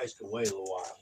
guys can wait a little while.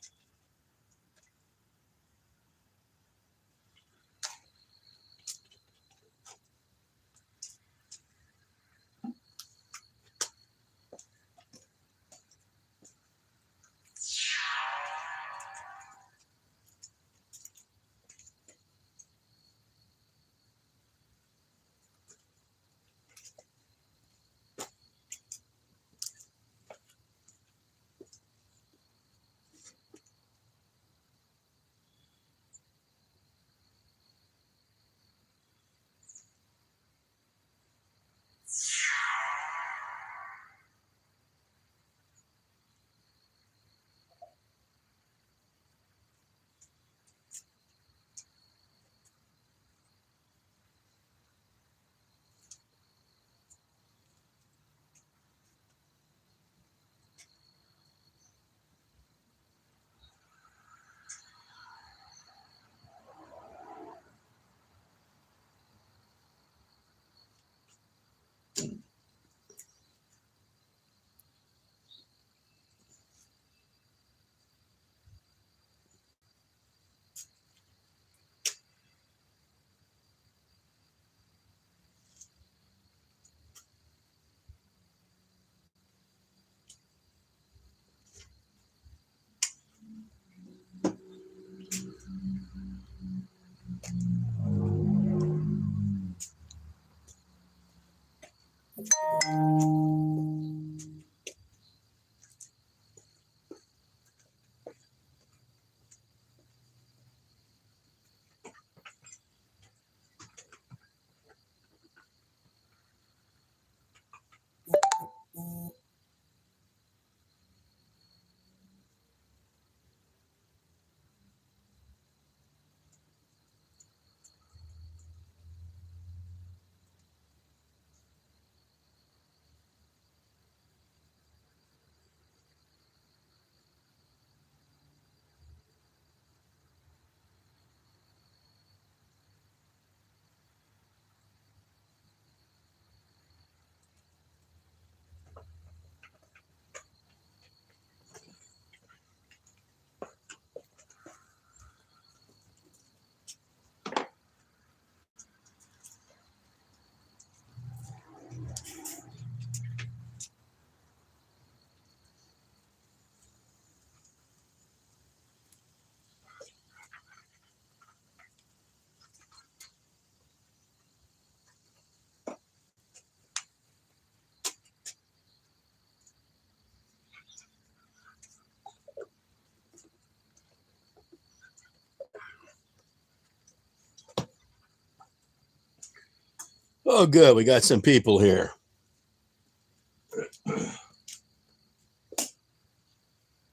Oh, good. We got some people here.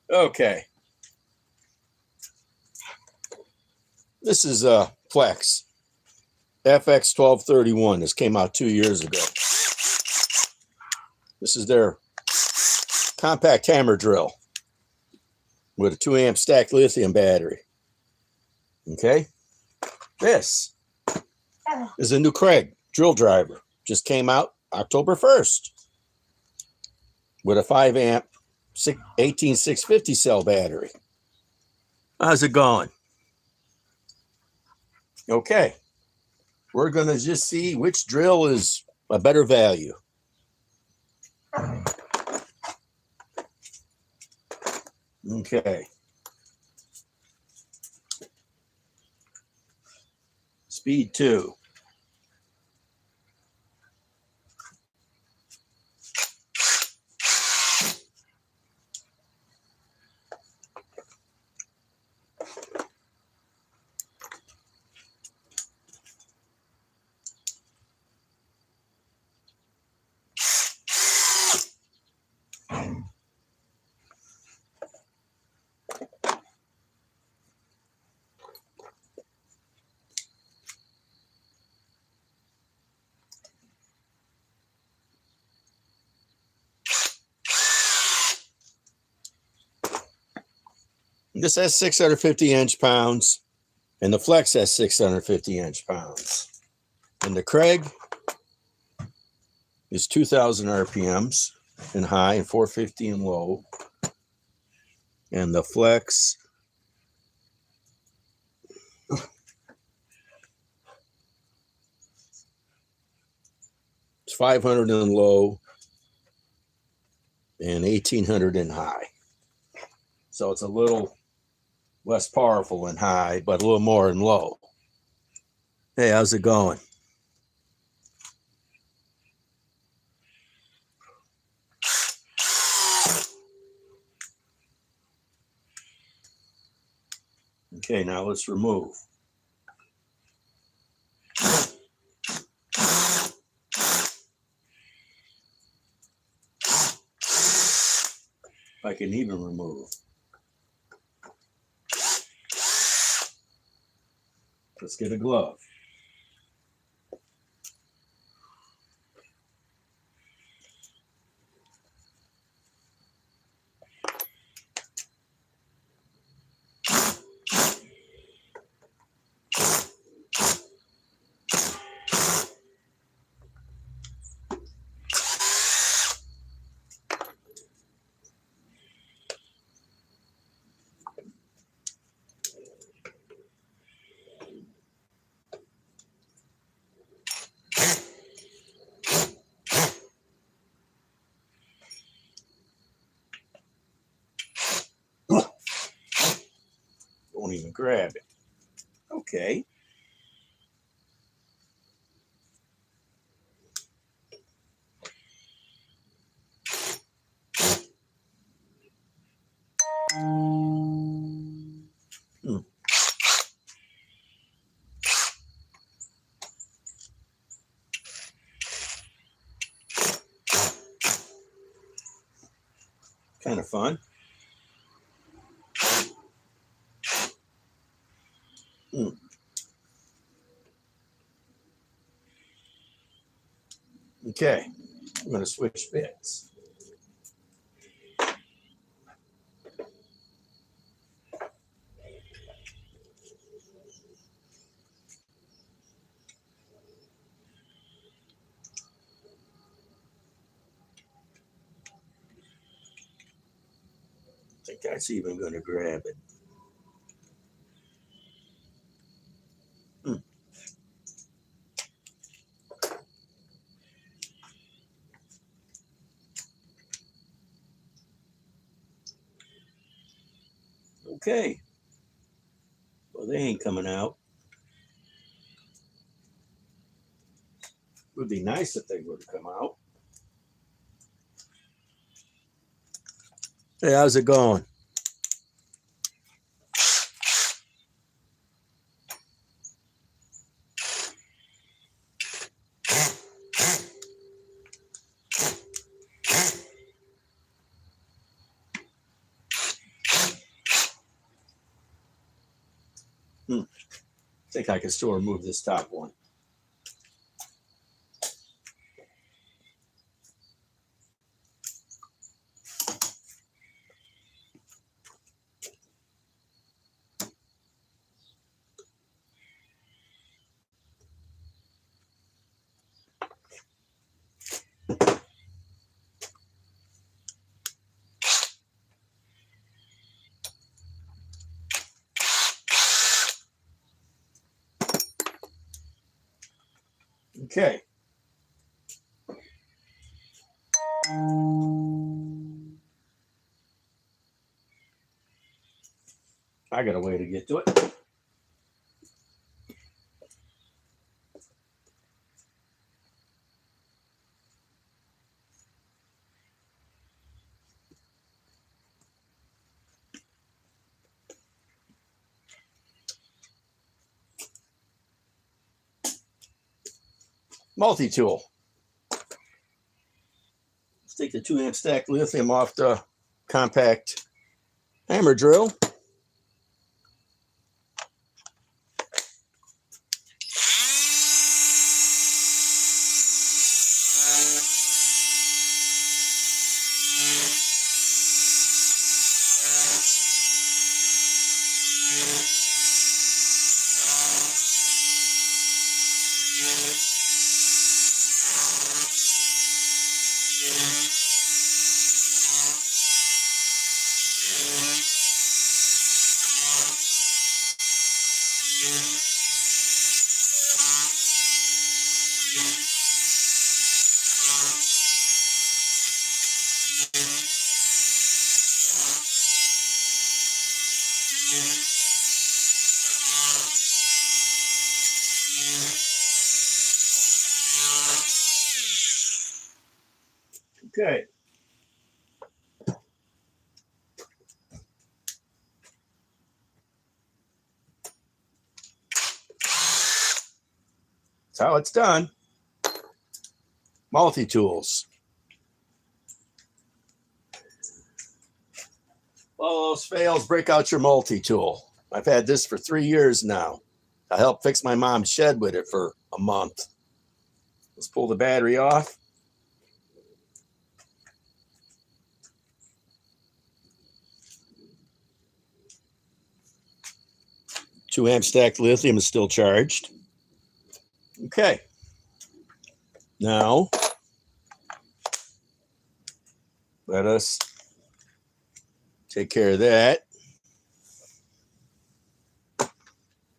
Okay. This is Flex FX 1231. This came out 2 years ago. This is their compact hammer drill with a 2 amp stacked lithium battery. Okay. This is a new Craig drill driver. Just came out October 1st with a 5 amp 18650 cell battery. How's it going? Okay. We're going to just see which drill is a better value. Okay. Speed 2. This has 650 inch-pounds, and the Flex has 650 inch-pounds. And the Craig is 2,000 RPMs in high and 450 in low. And the flex, it's 500 in low and 1800 in high. So it's a little less powerful in high, but a little more in low. Hey, how's it going? Okay, now let's remove. If I can even remove. Let's get a glove. Won't even grab it. Okay. Kind of fun. Okay, I'm going to switch bits. I think that's even going to grab it. Okay. Well, they ain't coming out. It would be nice if they would come out. Hey, how's it going? I think I can still remove this top one. Okay. I got a way to get to it. Multi-tool. Let's take the 2 amp stack lithium off the compact hammer drill. Okay. That's how it's done. Multi-tools. All those fails, break out your multi-tool. I've had this for 3 years now. I helped fix my mom's shed with it for a month. Let's pull the battery off. Two amp stacked lithium is still charged. Okay. Now, let us take care of that.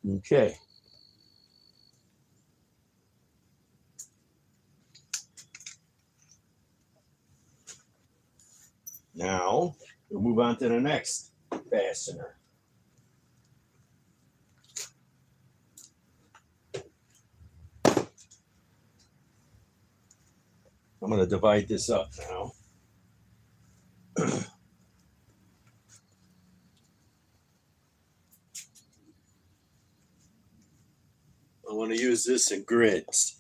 Okay. Now, we'll move on to the next fastener. I'm going to divide this up now. I want to use this in grids.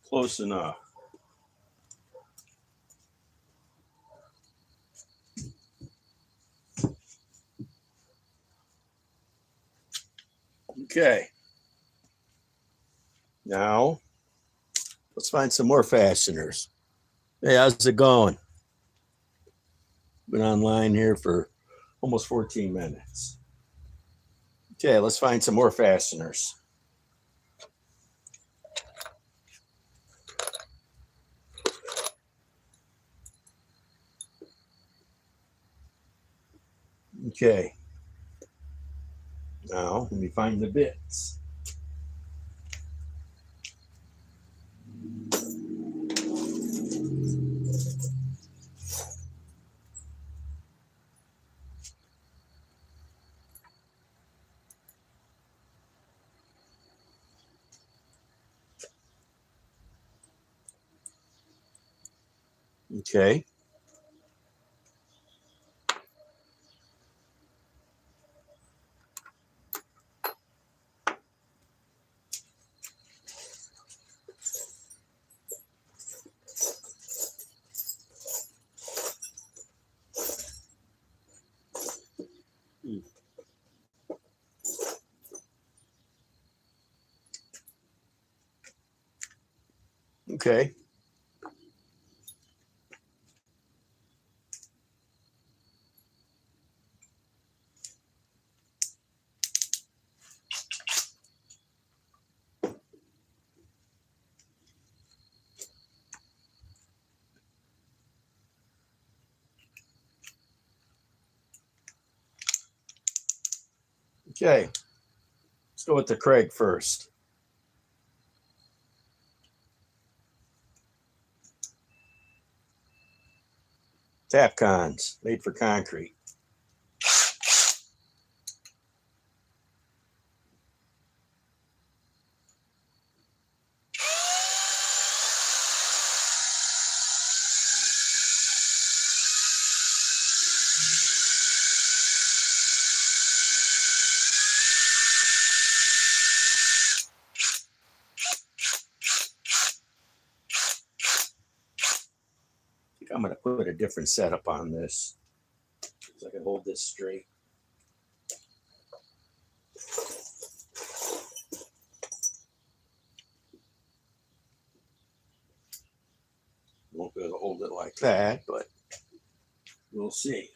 Close enough. Okay. Now, let's find some more fasteners. Hey, how's it going? Been online here for almost 14 minutes. Okay, let's find some more fasteners. Okay. Now, let me find the bits. Okay. Okay. Okay. Let's go with the Craig first. Tapcons, made for concrete. I'm going to put a different setup on this so I can hold this straight. Won't be able to hold it like that, but we'll see.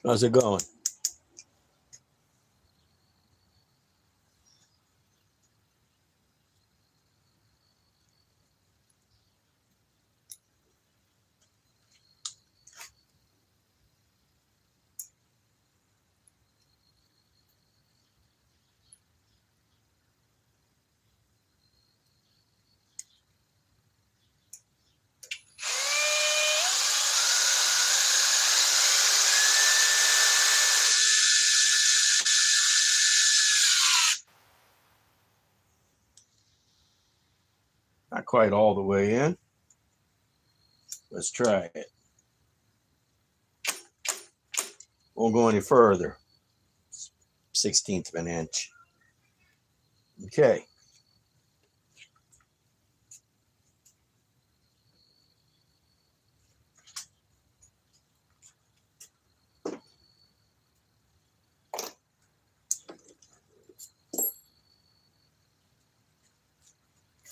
How's it going? Not quite all the way in. Let's try it. Won't go any further. 1/16 of an inch. Okay.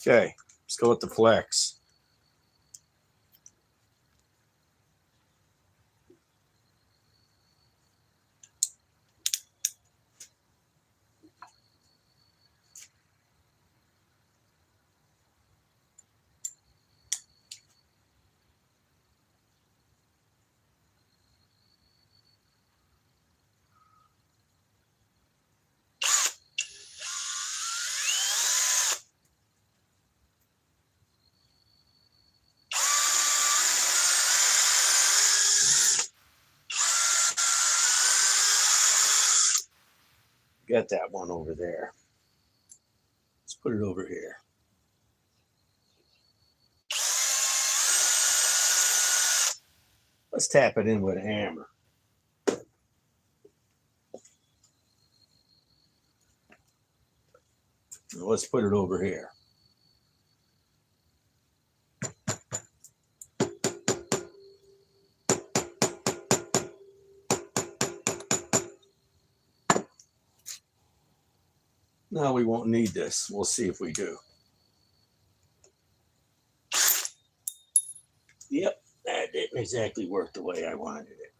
Okay, let's go with the flex. Got that one over there. Let's put it over here. Let's tap it in with a hammer. Now let's put it over here. No, we won't need this. We'll see if we do. Yep, that didn't exactly work the way I wanted it.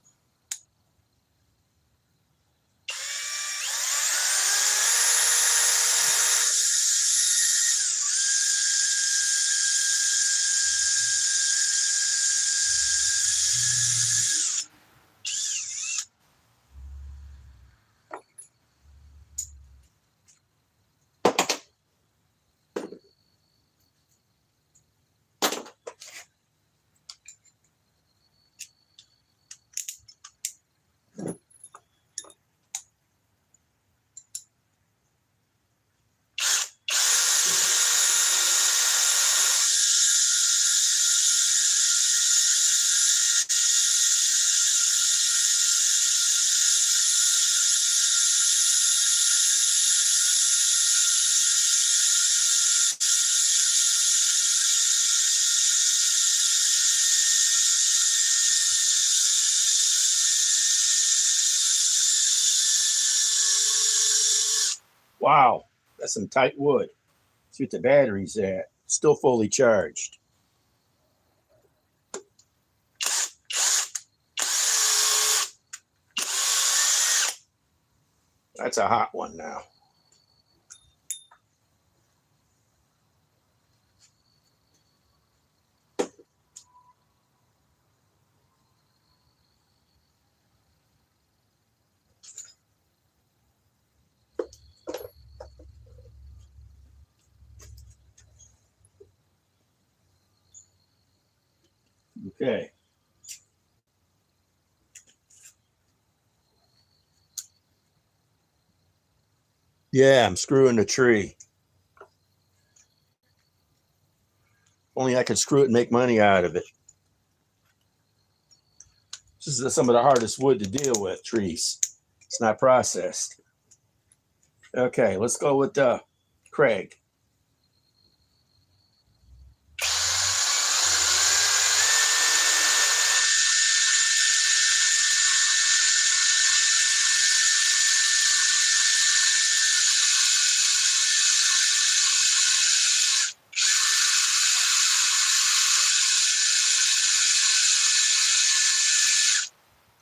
Wow, that's some tight wood. See what the battery's at. Still fully charged. That's a hot one now. Okay. Yeah, I'm screwing the tree. Only I could screw it and make money out of it. This is some of the hardest wood to deal with, trees. It's not processed. Okay, let's go with Craig.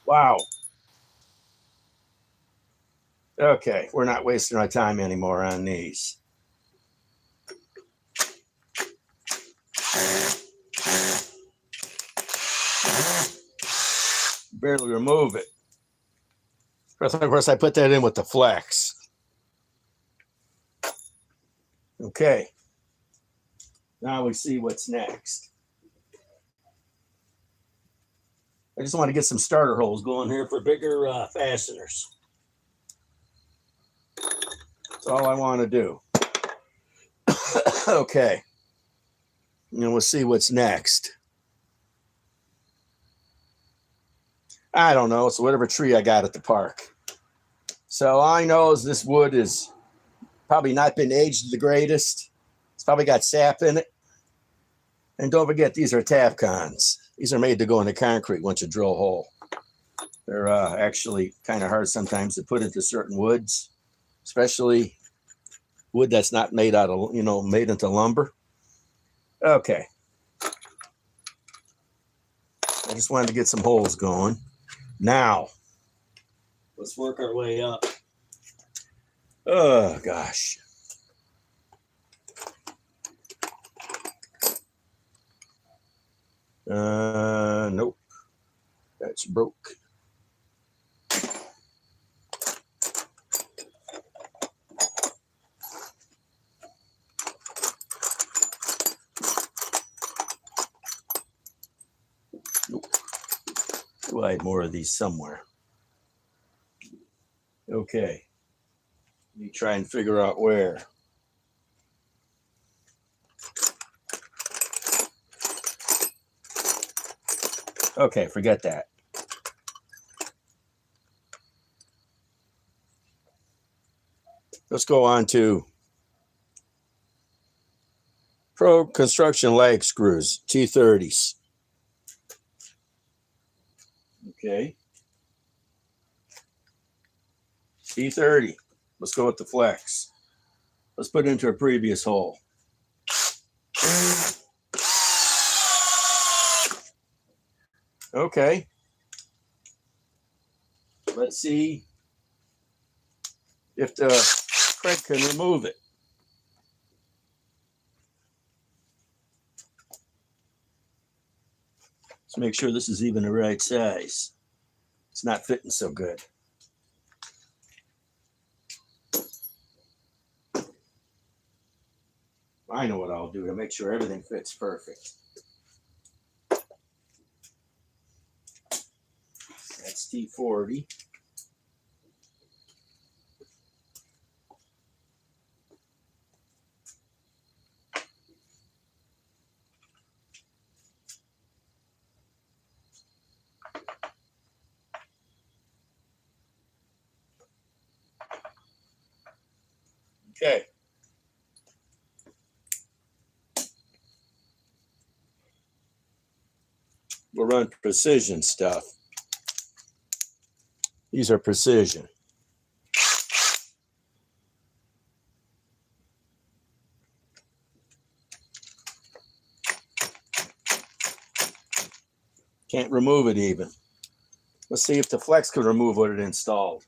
Wow. Okay, we're not wasting our time anymore on these. Barely remove it. Of course, I put that in with the flex. Okay. Now we see what's next. I just want to get some starter holes going here for bigger fasteners. That's all I want to do. Okay. And we'll see what's next. I don't know. It's whatever tree I got at the park. So all I know is this wood is probably not been aged the greatest. It's probably got sap in it. And don't forget, these are Tafcons. These are made to go into concrete once you drill a hole. They're actually kind of hard sometimes to put into certain woods, especially wood that's not made out of, made into lumber. Okay. I just wanted to get some holes going. Now, let's work our way up. Oh, gosh. Nope. That's broke. Nope. I had more of these somewhere. Okay. Let me try and figure out where. Okay, forget that. Let's go on to Pro Construction lag screws, T30s. Okay. T30. Let's go with the flex. Let's put it into a previous hole. Okay. Let's see if the Craig can remove it. Let's make sure this is even the right size. It's not fitting so good. I know what I'll do to make sure everything fits perfect. That's T40. Okay. We'll run precision stuff. These are precision. Can't remove it even. Let's see if the flex can remove what it installed.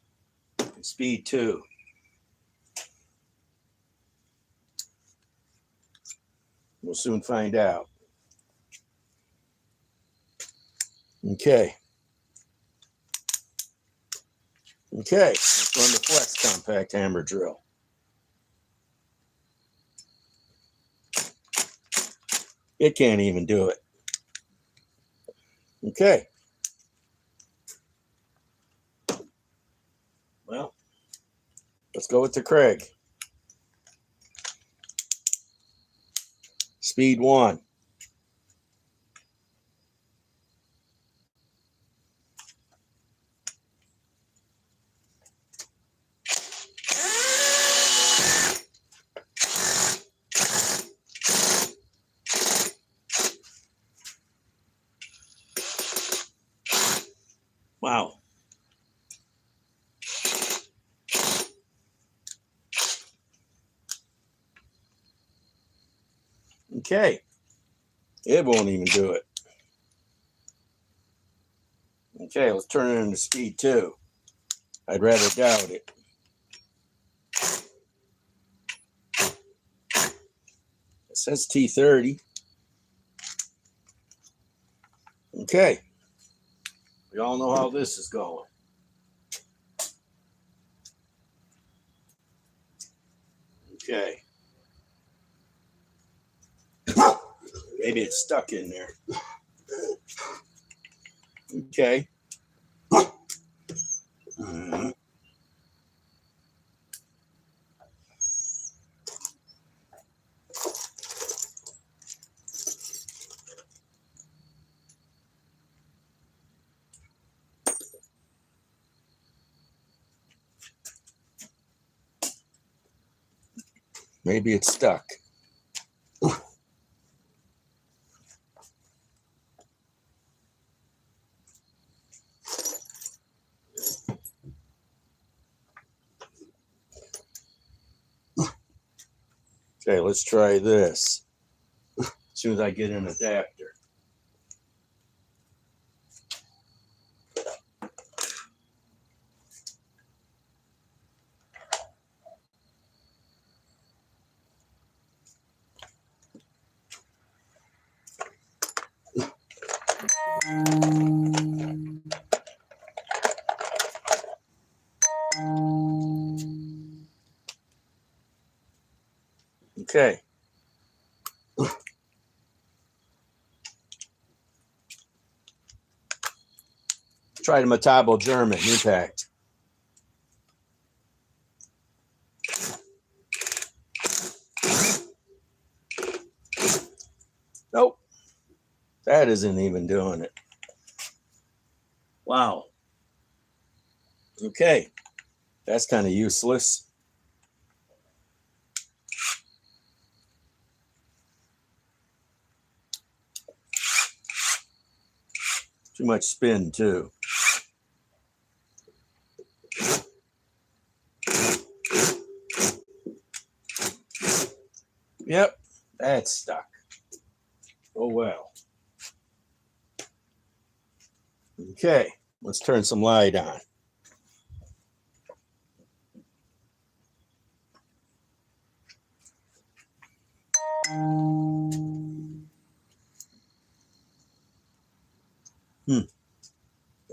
Speed 2. We'll soon find out. Okay. Okay, let's run the flex compact hammer drill. It can't even do it. Okay. Well, let's go with the Craig. Speed 1. Wow. Okay. It won't even do it. Okay, let's turn it into speed 2. I'd rather doubt it. It says T30. Okay. We all know how this is going. Okay. Maybe it's stuck in there. Okay. Maybe it's stuck. Okay, let's try this. As soon as I get an adapter. Okay. Try the Metabo German impact. Nope. That isn't even doing it. Wow. Okay. That's kind of useless. Too much spin, too. Yep, that's stuck. Oh, well. Okay, let's turn some light on.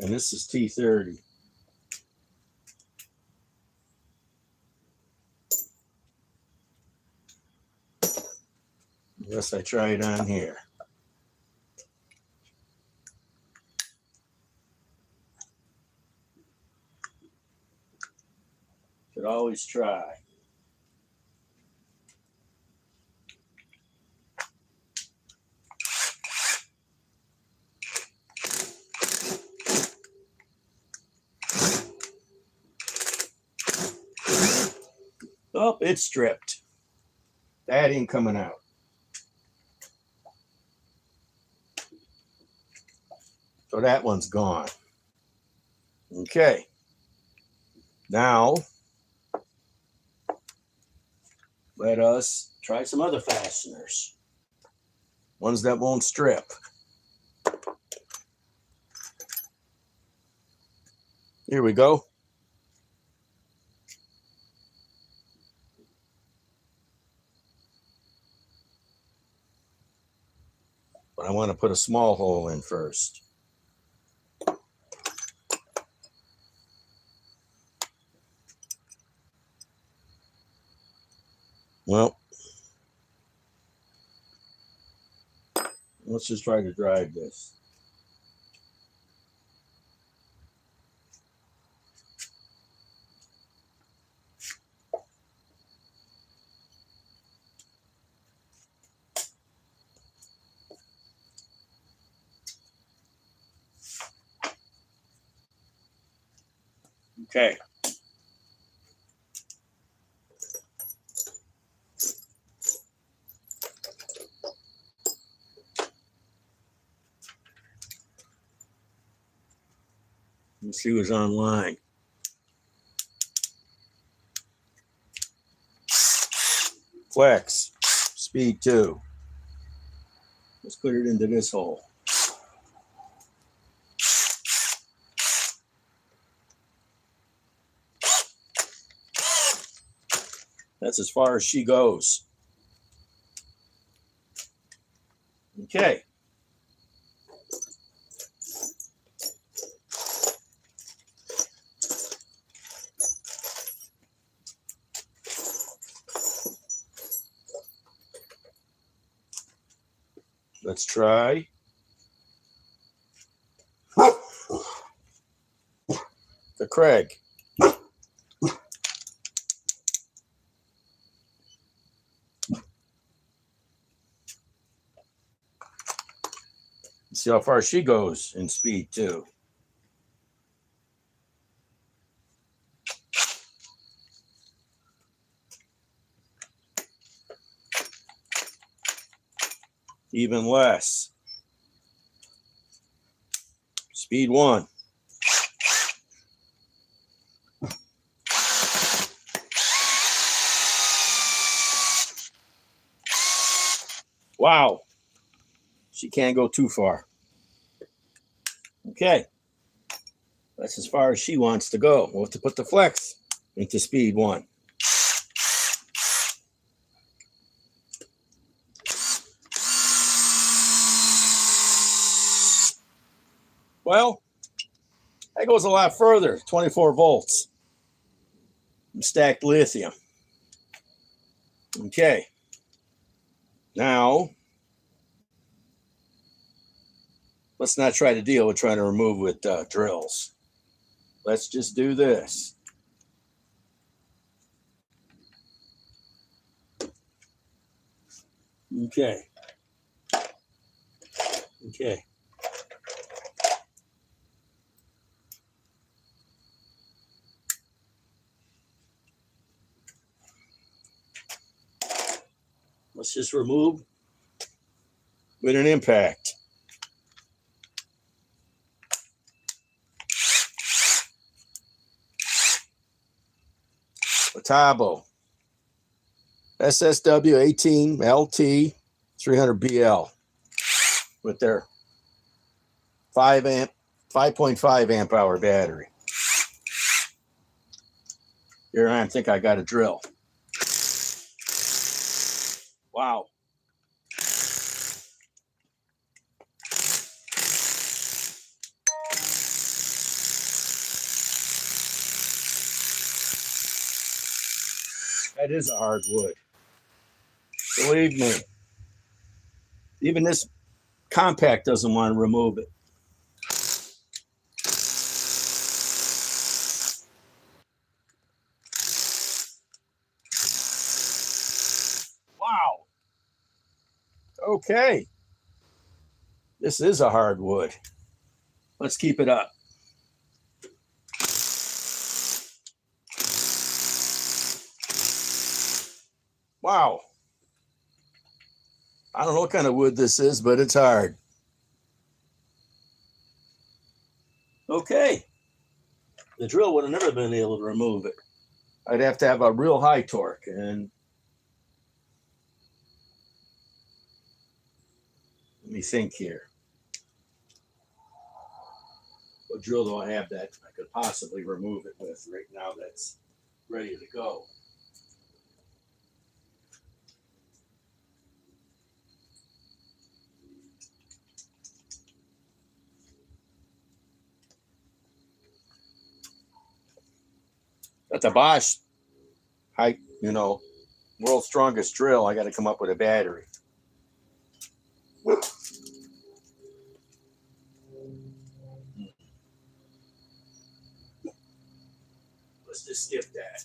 And this is T30. Unless I try it on here. Could always try. Oh, it's stripped. That ain't coming out. So that one's gone. Okay. Now, let us try some other fasteners. Ones that won't strip. Here we go. But I want to put a small hole in first. Well, let's just try to drive this. Okay. Let's see who's online. Flex, speed 2. Let's put it into this hole. That's as far as she goes. Okay. Let's try the Craig. See how far she goes in speed 2. Even less. Speed 1. Wow. She can't go too far. Okay. That's as far as she wants to go. We'll have to put the flex into speed 1. Well, that goes a lot further, 24 volts. Stacked lithium. Okay. Now, let's not try to deal with trying to remove with drills. Let's just do this. Okay. Okay. Let's just remove with an impact. Otabo SSW 18 LT 300BL with their 5.5 amp hour battery. Here I think I got a drill. Wow. That is a hard wood. Believe me. Even this compact doesn't want to remove it. Wow. Okay. This is a hard wood. Let's keep it up. Wow. I don't know what kind of wood this is, but it's hard. Okay. The drill would have never been able to remove it. I'd have to have a real high torque. And let me think here. What drill do I have that I could possibly remove it with right now that's ready to go? That's a Bosch height, world's strongest drill. I got to come up with a battery. Let's just skip that.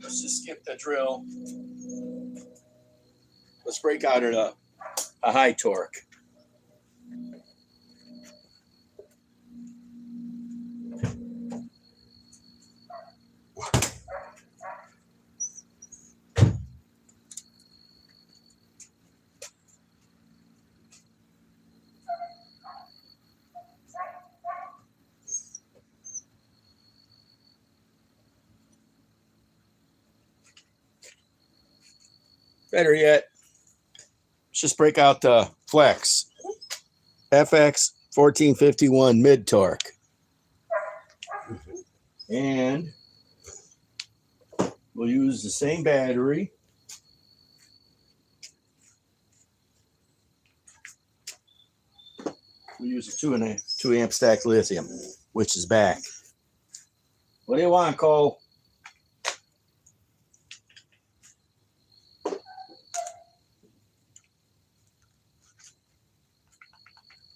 Let's just skip the drill. Let's break out at a high torque. Better yet, let's just break out the flex. FX 1451 mid torque. And we'll use the same battery. We use a 2 amp stack lithium, which is back. What do you want, Cole?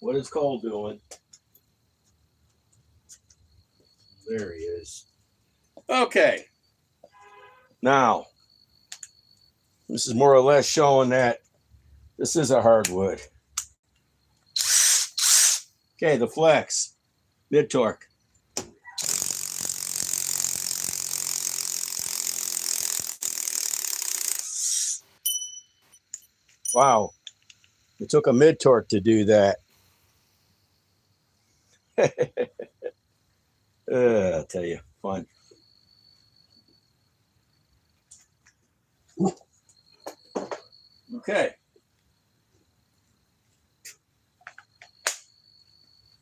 What is Cole doing? There he is. Okay. Now, this is more or less showing that this is a hardwood. Okay, the flex, mid torque. Wow, it took a mid torque to do that. I'll tell you, fun. Okay.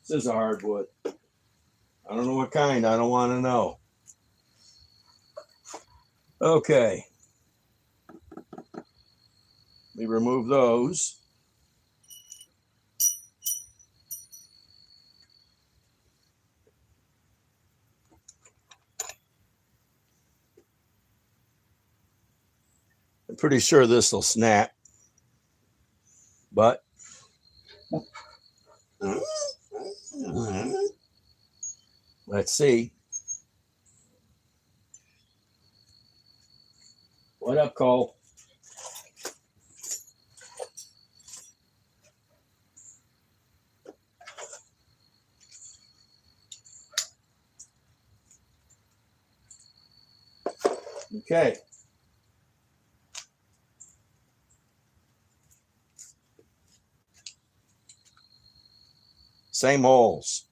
This is a hardwood. I don't know what kind. I don't want to know. Okay. We remove those. I'm pretty sure this will snap, but let's see. What up, Cole? Okay. Same holes.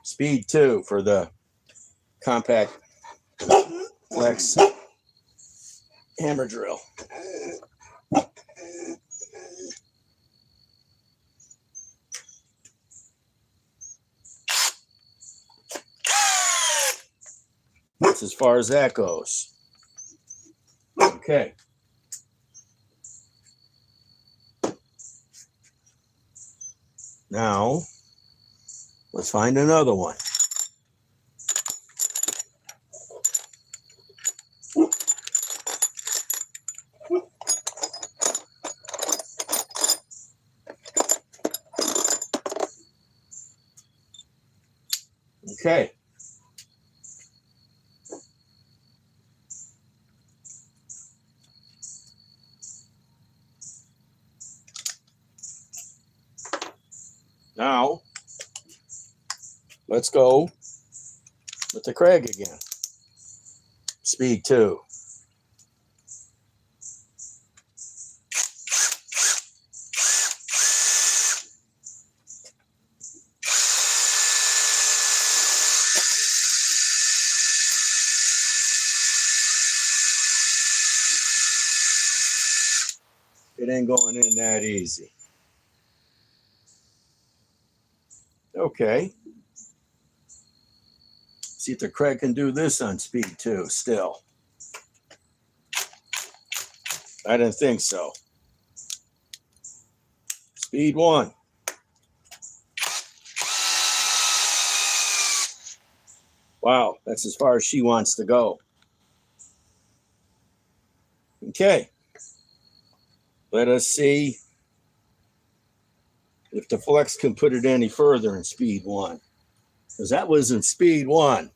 Speed 2 for the compact flex hammer drill. That's as far as that goes. Okay. Now, let's find another one. Okay. Now, let's go with the Craig again. Speed 2. It ain't going in that easy. Okay. See if the Craig can do this on speed 2 still. I didn't think so. Speed 1. Wow, that's as far as she wants to go. Okay. Let us see if the flex can put it any further in speed 1. Because that was in speed 1.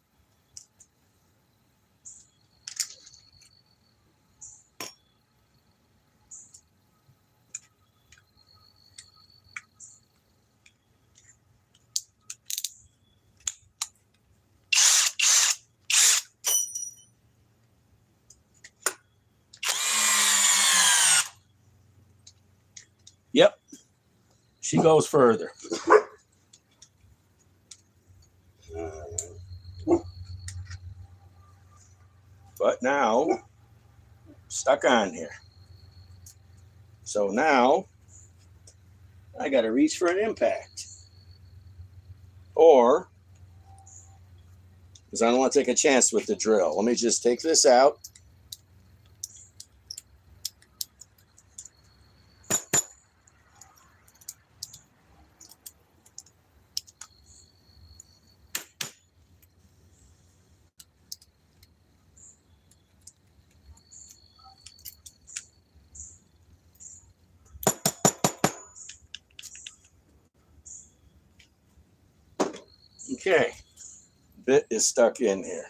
Yep. She goes further. But now, stuck on here. So now, I got to reach for an impact. Or, because I don't want to take a chance with the drill. Let me just take this out. Okay, bit is stuck in here.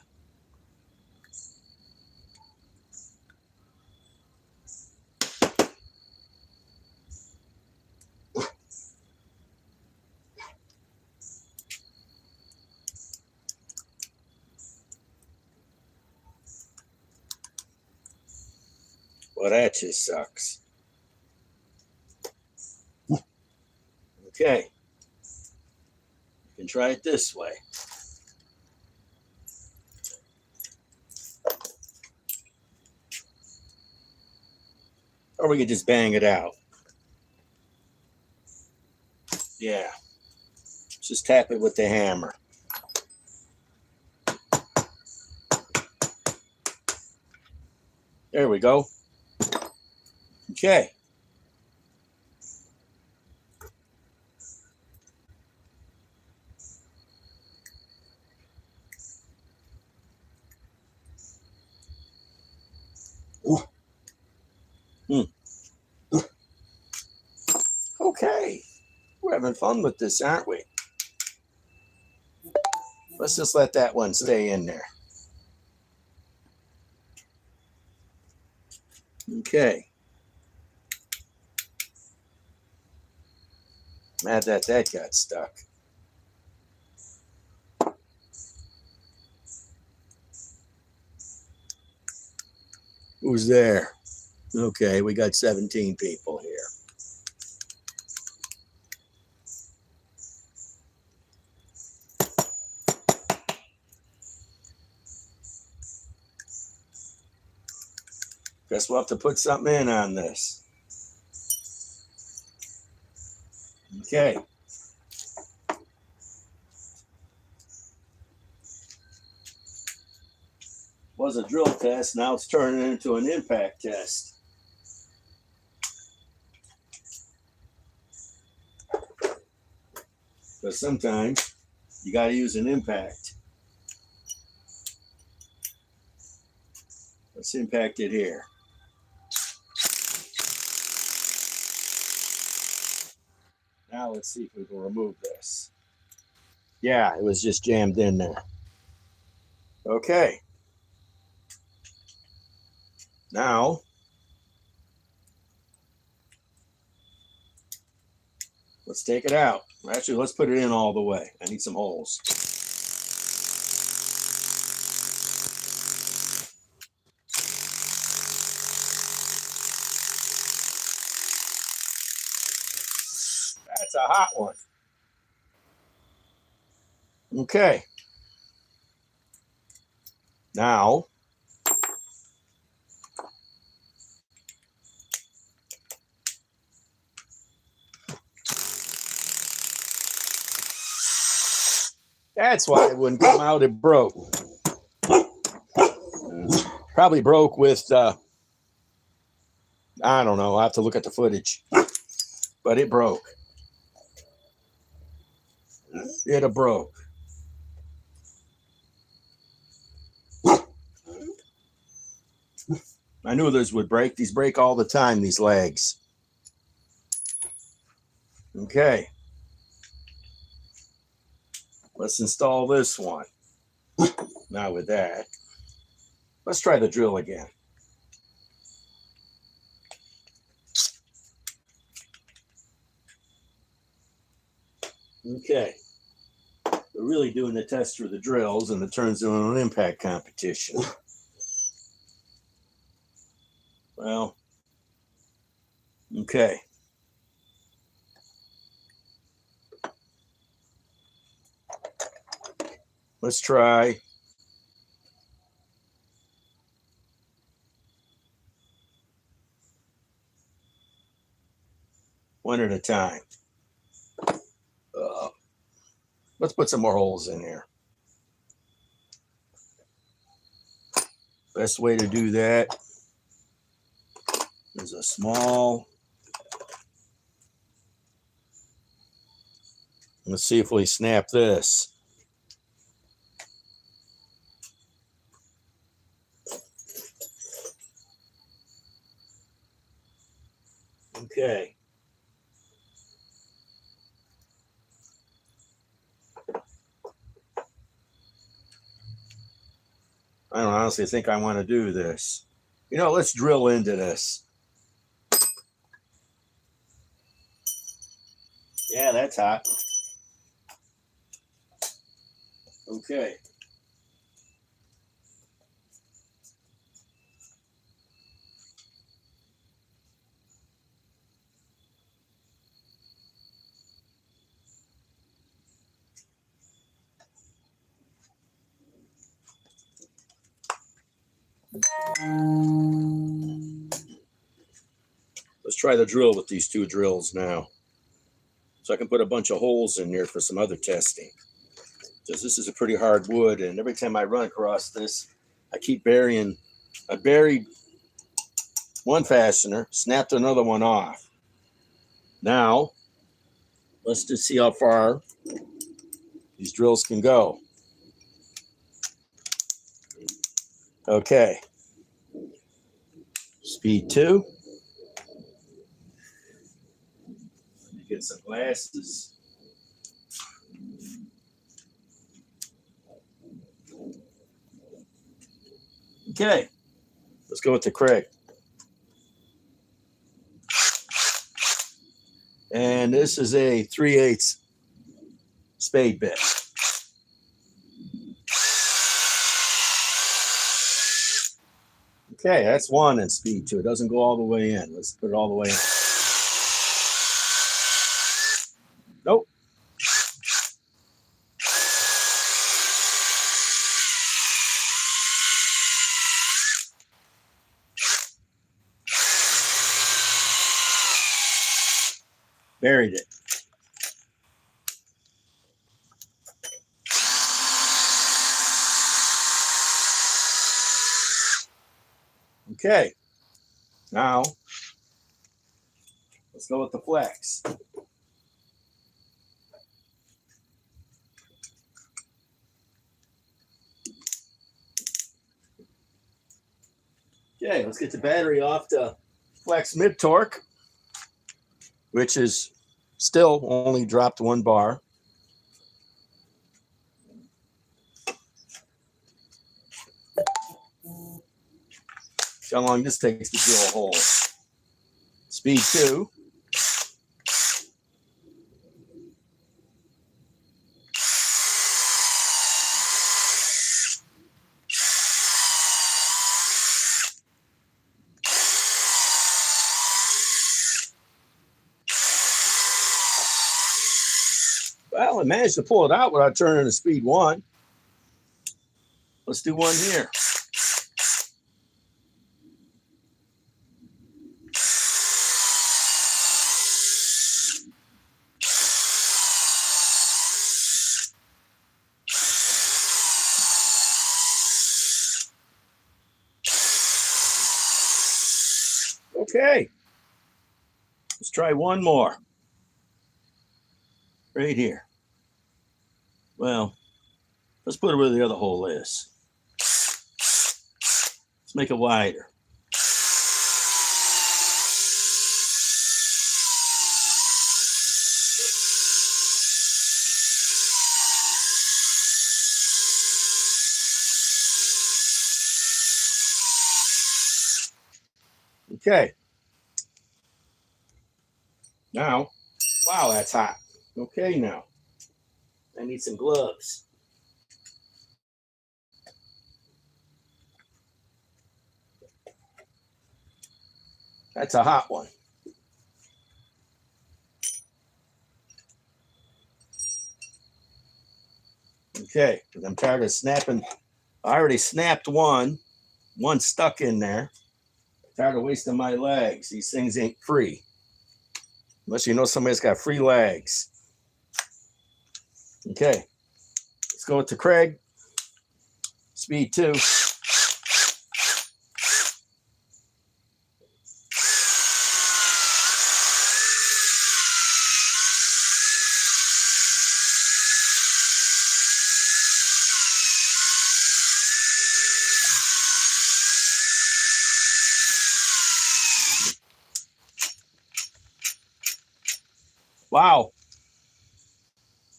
Well, that just sucks. Okay, you can try it this way. Or we could just bang it out. Yeah, just tap it with the hammer. There we go. Okay. Okay. We're having fun with this, aren't we? Let's just let that one stay in there. Okay. Mad that got stuck. Who's there? Okay, we got 17 people here. Guess we'll have to put something in on this. Okay. Was a drill test, now it's turning into an impact test. Because sometimes you got to use an impact. Let's impact it here. Now let's see if we can remove this. Yeah, it was just jammed in there. Okay. Now, let's take it out. Actually, let's put it in all the way. I need some holes. That's a hot one. Okay. Now, that's why it wouldn't come out. It broke. Probably broke with, I don't know. I'll have to look at the footage. But it broke. It broke. I knew those would break. These break all the time, these legs. Okay. Let's install this one. Now with that, let's try the drill again. Okay. We're really doing the test for the drills, and it turns into an impact competition. Well, okay. Let's try one at a time. Let's put some more holes in here. Best way to do that is a small. Let's see if we snap this. Okay. I don't honestly think I want to do this. You know, let's drill into this. Yeah, that's hot. Okay. Let's try the drill with these two drills now. So I can put a bunch of holes in there for some other testing. Because this is a pretty hard wood, and every time I run across this, I keep burying. I buried one fastener, snapped another one off. Now, let's just see how far these drills can go. Okay. Speed 2. Get some glasses. Okay, let's go with the Craig. And this is a 3/8 spade bit. Okay, that's one in speed 2. It doesn't go all the way in. Let's put it all the way in. Nope. Buried it. Okay. Now, let's go with the flex. Okay, let's get the battery off the flex mid torque, which is still only dropped 1 bar. See how long this takes to drill a hole. Speed 2. Well, I managed to pull it out without turning to speed 1. Let's do one here. Okay. Let's try one more. Right here. Well, let's put it where the other hole is. Let's make it wider. Okay. Now, wow, that's hot. Okay, now. I need some gloves. That's a hot one. Okay, because I'm tired of snapping. I already snapped one. One stuck in there. Tired of wasting my legs. These things ain't free. Unless you know somebody's got free legs. Okay. Let's go with the Craig. Speed 2. Wow.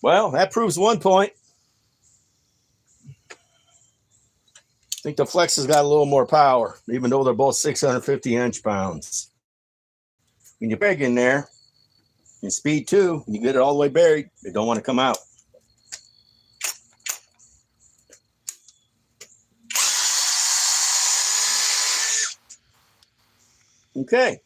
Well, that proves one point. I think the Flex has got a little more power, even though they're both 650 inch-pounds. When you bag in there, in Speed 2, you get it all the way buried, you don't want to come out. Okay.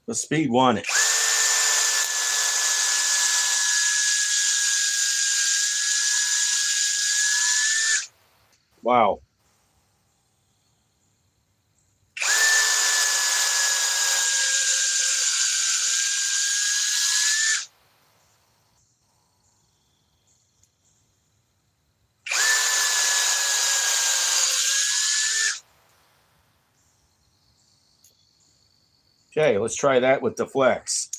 The Speed won it. Wow. Okay, let's try that with the Flex.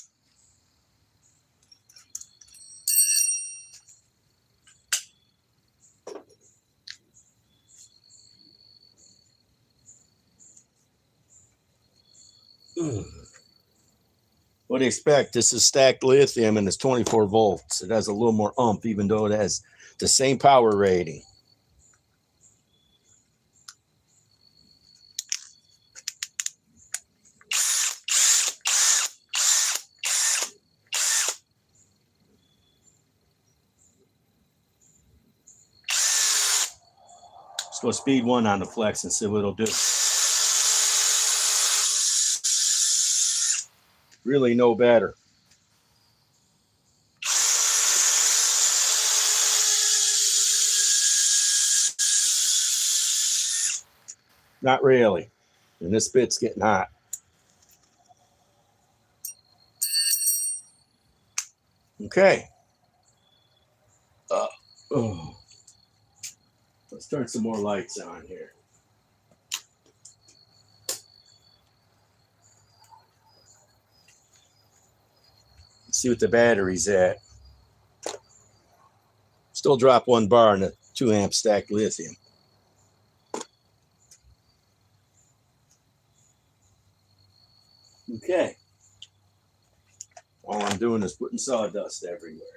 What do you expect? This is stacked lithium and it's 24 volts. It has a little more oomph, even though it has the same power rating. Let's go Speed 1 on the Flex and see what it'll do. Really no better. Not really. And this bit's getting hot. Okay. Let's turn some more lights on here. Let's see what the battery's at. Still drop 1 bar in a 2 amp stacked lithium. Okay. All I'm doing is putting sawdust everywhere.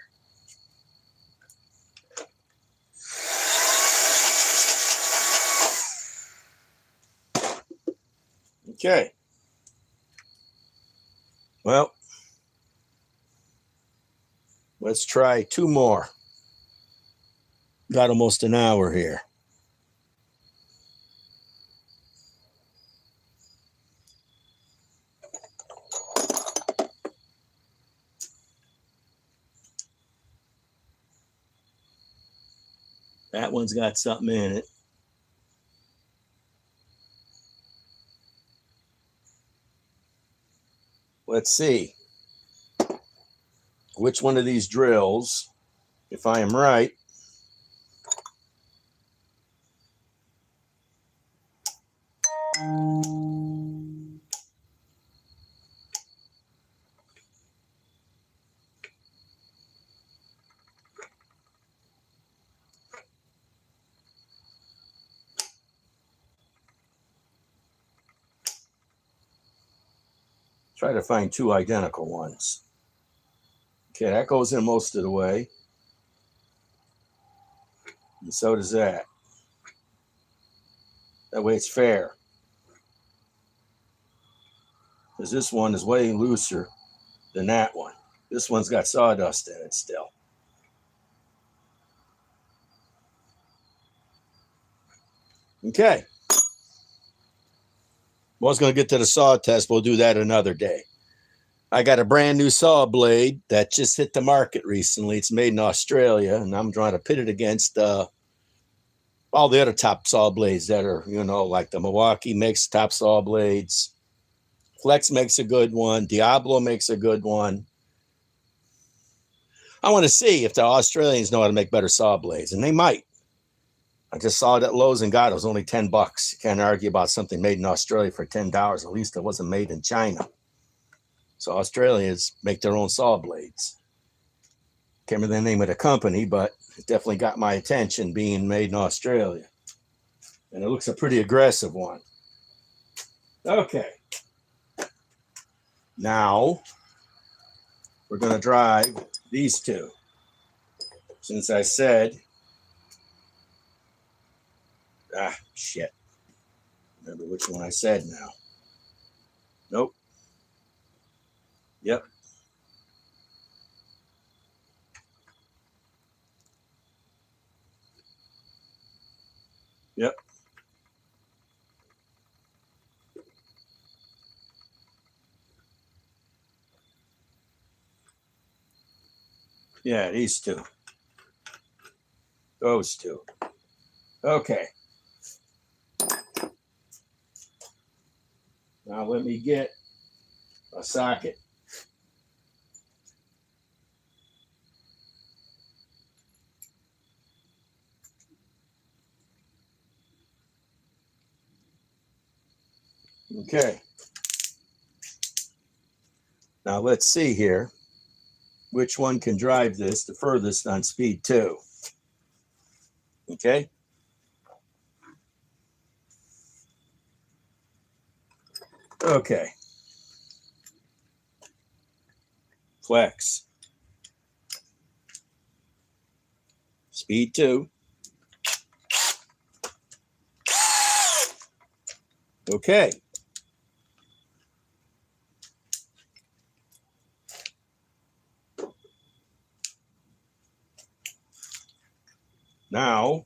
Okay. Well, let's try 2 more. Got almost an hour here. That one's got something in it. Let's see which one of these drills, if I am right, try to find 2 identical ones. Okay, that goes in most of the way. And so does that. That way it's fair. Because this one is way looser than that one. This one's got sawdust in it still. Okay. Was going to get to the saw test. We'll do that another day. I got a brand new saw blade that just hit the market recently. It's made in Australia, and I'm trying to pit it against all the other top saw blades that are, like the Milwaukee makes top saw blades. Flex makes a good one. Diablo makes a good one. I want to see if the Australians know how to make better saw blades, and they might. I just saw it at Lowe's and got it. It was only $10. You can't argue about something made in Australia for $10. At least it wasn't made in China. So Australians make their own saw blades. Can't remember the name of the company, but it definitely got my attention being made in Australia. And it looks a pretty aggressive one. Okay. Now, we're going to drive these two. Since I said, shit. Remember which one I said now. Nope. Yep. Yep. Yeah, these two. Those two. Okay. Now let me get a socket. Okay. Now let's see here which one can drive this the furthest on speed 2. Okay. Okay. Flex. Speed 2. Okay. Now,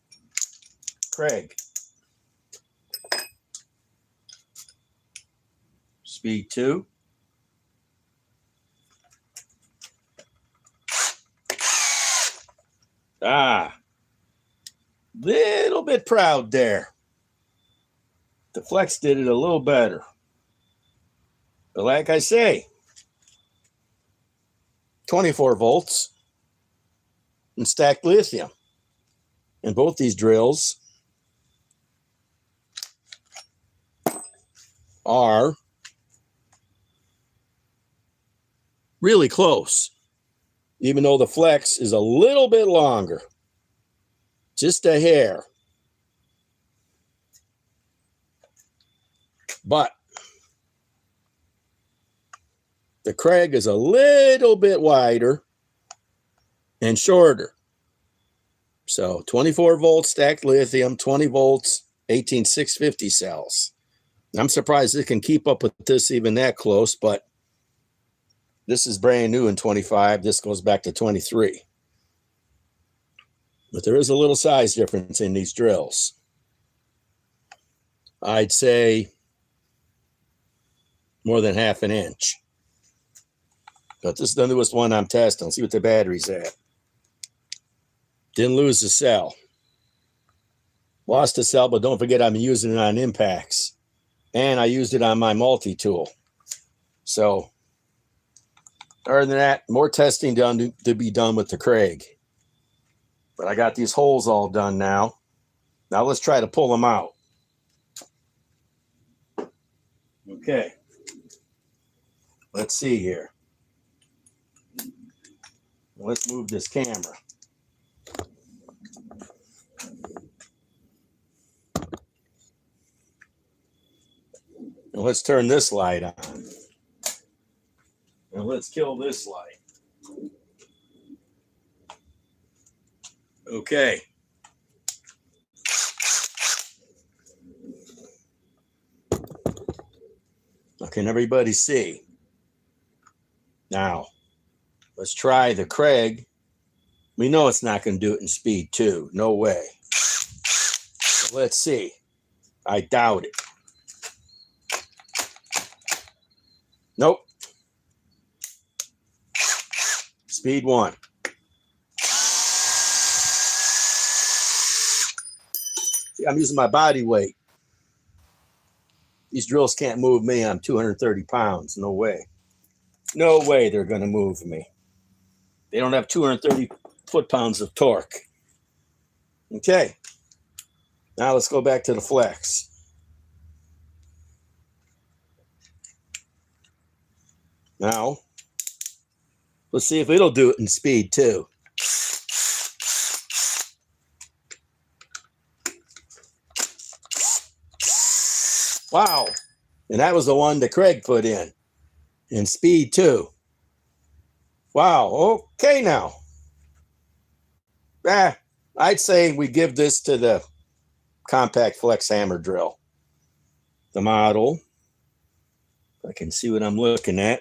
Craig. Speed 2. Little bit proud there. The Flex did it a little better. But like I say, 24 volts and stacked lithium. And both these drills are really close, even though the Flex is a little bit longer, just a hair. But the Craig is a little bit wider and shorter. So 24 volts stacked lithium, 20 volts, 18650 cells. I'm surprised it can keep up with this even that close, but this is brand new in 25. This goes back to 23. But there is a little size difference in these drills. I'd say more than half an inch. But this is the newest one I'm testing. See what the battery's at. Didn't lose the cell. Lost the cell, but don't forget I'm using it on impacts. And I used it on my multi-tool. So, other than that, more testing to be done with the Craig. But I got these holes all done now. Now let's try to pull them out. Okay. Let's see here. Let's move this camera. And let's turn this light on. And let's kill this light. Okay. Can everybody see? Now, let's try the Craig. We know it's not going to do it in speed 2. No way. So let's see. I doubt it. Nope. Speed 1. See, I'm using my body weight. These drills can't move me. I'm 230 pounds. No way. No way they're going to move me. They don't have 230 foot-pounds of torque. Okay. Now let's go back to the flex. Now, let's see if it'll do it in speed too. Wow. And that was the one that Craig put in speed too. Wow. Okay now. I'd say we give this to the compact flex hammer drill. The model. If I can see what I'm looking at.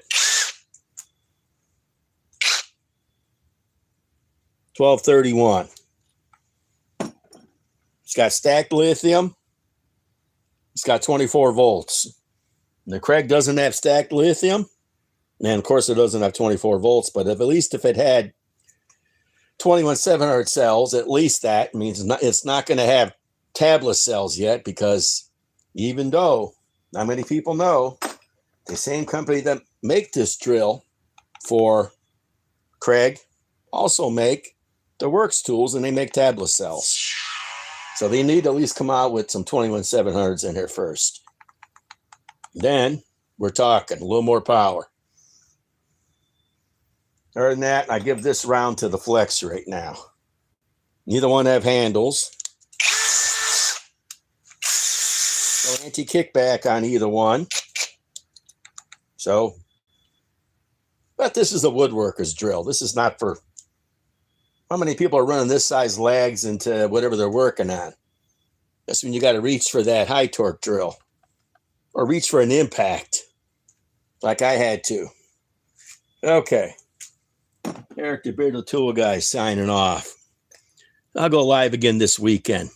1231. It's got stacked lithium. It's got 24 volts. The Craig doesn't have stacked lithium. And of course it doesn't have 24 volts, but at least if it had 21700 cells, at least that means it's not going to have tablet cells yet, because even though not many people know, the same company that make this drill for Craig also make the Works tools, and they make tablet cells. So they need to at least come out with some 21700s in here first. Then we're talking a little more power. Other than that, I give this round to the flex right now. Neither one have handles. No anti-kickback on either one. So, but this is a woodworker's drill. This is not for, how many people are running this size lags into whatever they're working on? That's when you got to reach for that high torque drill. Or reach for an impact, like I had to. Okay. Eric the Bearded Tool Guy signing off. I'll go live again this weekend.